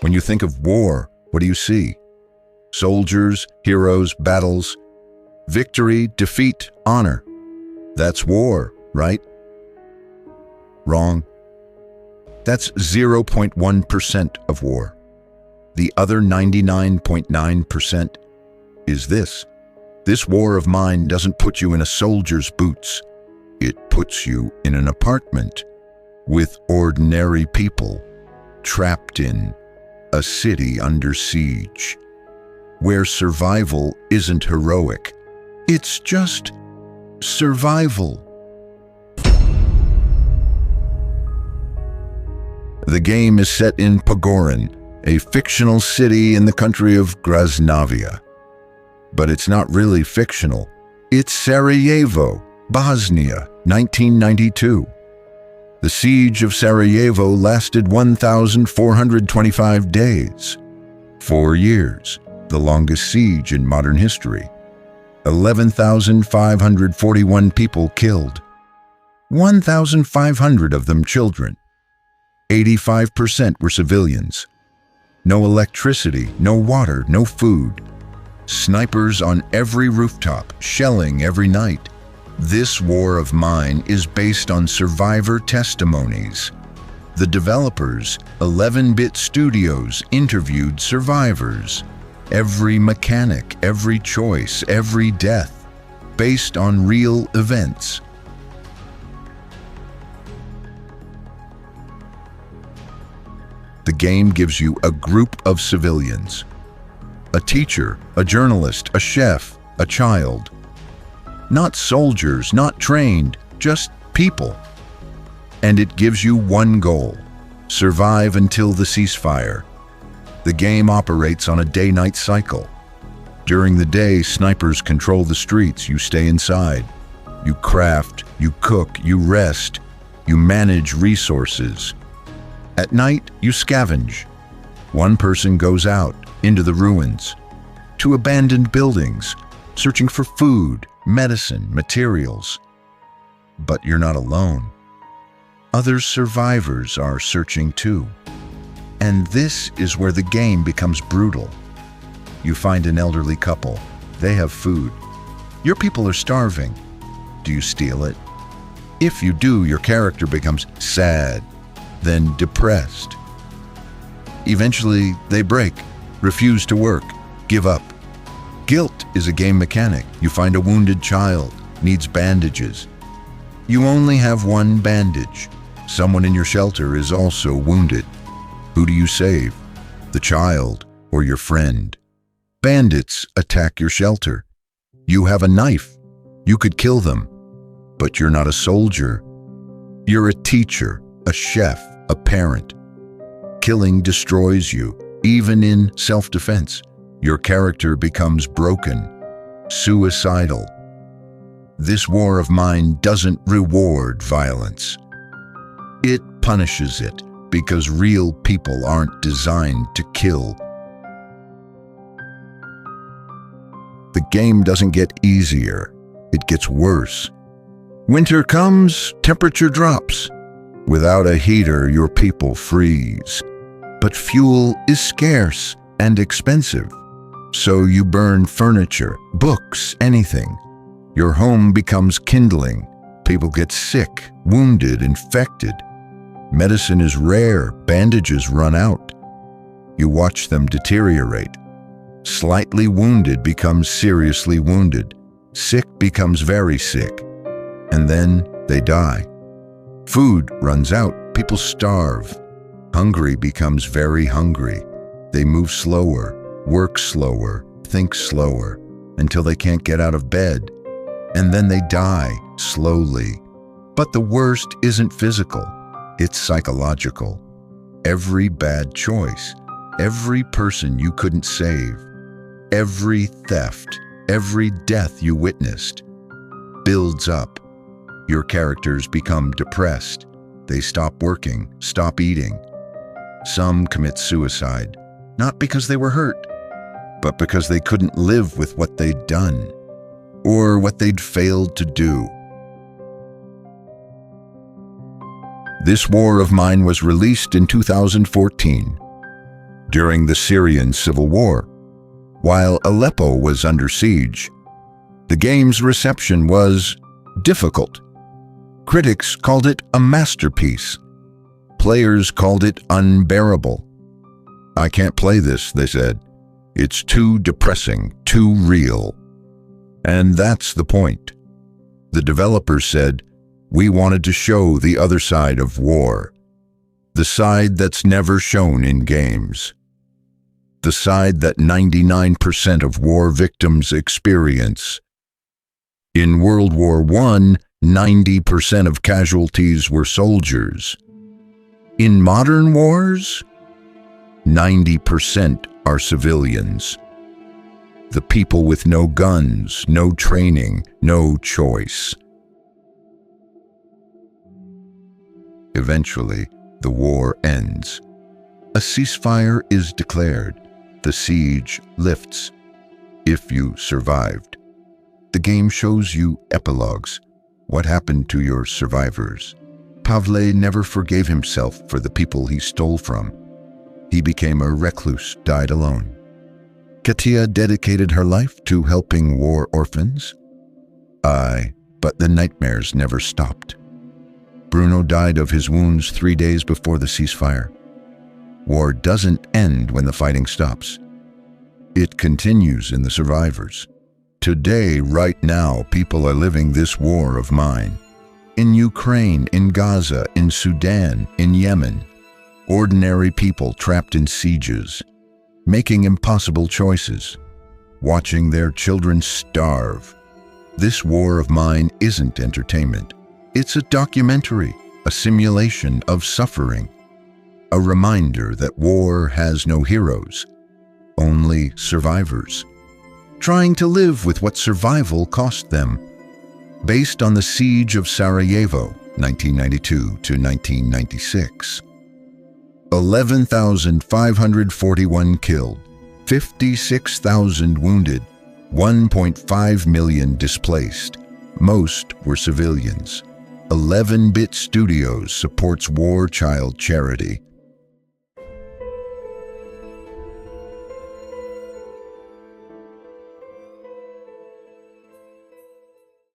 When you think of war, what do you see? Soldiers, heroes, battles, victory, defeat, honor. That's war, right? Wrong. That's 0.1% of war. The other 99.9% is this. This war of mine doesn't put you in a soldier's boots. It puts you in an apartment with ordinary people trapped in a city under siege, where survival isn't heroic. It's just survival. The game is set in Pogorin, a fictional city in the country of Grasnavia. But it's not really fictional. It's Sarajevo, Bosnia, 1992. The Siege of Sarajevo lasted 1,425 days. 4 years, the longest siege in modern history. 11,541 people killed. 1,500 of them children. 85% were civilians. No electricity, no water, no food. Snipers on every rooftop, shelling every night. This war of mine is based on survivor testimonies. The developers, 11-bit studios, interviewed survivors. Every mechanic, every choice, every death, based on real events. The game gives you a group of civilians. A teacher, a journalist, a chef, a child. Not soldiers, not trained, just people. And it gives you one goal: survive until the ceasefire. The game operates on a day-night cycle. During the day, snipers control the streets. You stay inside. You craft, you cook, you rest, you manage resources. At night, you scavenge. One person goes out into the ruins, to abandoned buildings, searching for food, medicine, materials. But you're not alone. Other survivors are searching too. And this is where the game becomes brutal. You find an elderly couple. They have food. Your people are starving. Do you steal it? If you do, your character becomes sad, then depressed. Eventually, they break, refuse to work, give up. Guilt is a game mechanic. You find a wounded child, needs bandages. You only have one bandage. Someone in your shelter is also wounded. Who do you save? The child or your friend? Bandits attack your shelter. You have a knife. You could kill them, but you're not a soldier. You're a teacher, a chef, a parent. Killing destroys you, even in self-defense. Your character becomes broken, suicidal. This war of mine doesn't reward violence. It punishes it because real people aren't designed to kill. The game doesn't get easier, it gets worse. Winter comes, temperature drops. Without a heater, your people freeze. But fuel is scarce and expensive. So you burn furniture, books, anything. Your home becomes kindling. People get sick, wounded, infected. Medicine is rare, bandages run out. You watch them deteriorate. Slightly wounded becomes seriously wounded. Sick becomes very sick. And then they die. Food runs out, people starve. Hungry becomes very hungry. They move slower, work slower, think slower, until they can't get out of bed. And then they die, slowly. But the worst isn't physical, it's psychological. Every bad choice, every person you couldn't save, every theft, every death you witnessed, builds up. Your characters become depressed. They stop working, stop eating. Some commit suicide, not because they were hurt, but because they couldn't live with what they'd done, or what they'd failed to do. This war of mine was released in 2014. during the Syrian civil war. While Aleppo was under siege, the game's reception was difficult. Critics called it a masterpiece. Players called it unbearable. "I can't play this," they said. "It's too depressing, too real." And that's the point. The developers said, "We wanted to show the other side of war, the side that's never shown in games, the side that 99% of war victims experience." In World War I, 90% of casualties were soldiers. In modern wars, 90% are civilians. The people with no guns, no training, no choice. Eventually, the war ends. A ceasefire is declared. The siege lifts, if you survived. The game shows you epilogues. What happened to your survivors? Pavle never forgave himself for the people he stole from. He became a recluse, died alone. Katia dedicated her life to helping war orphans. Aye, but the nightmares never stopped. Bruno died of his wounds 3 days before the ceasefire. War doesn't end when the fighting stops. It continues in the survivors. Today, right now, people are living this war of mine. In Ukraine, in Gaza, in Sudan, in Yemen. Ordinary people trapped in sieges, making impossible choices, watching their children starve. This war of mine isn't entertainment. It's a documentary, a simulation of suffering, a reminder that war has no heroes, only survivors, trying to live with what survival cost them. Based on the Siege of Sarajevo, 1992 to 1996. 11,541 killed, 56,000 wounded, 1.5 million displaced. Most were civilians. 11-Bit Studios supports war child charity.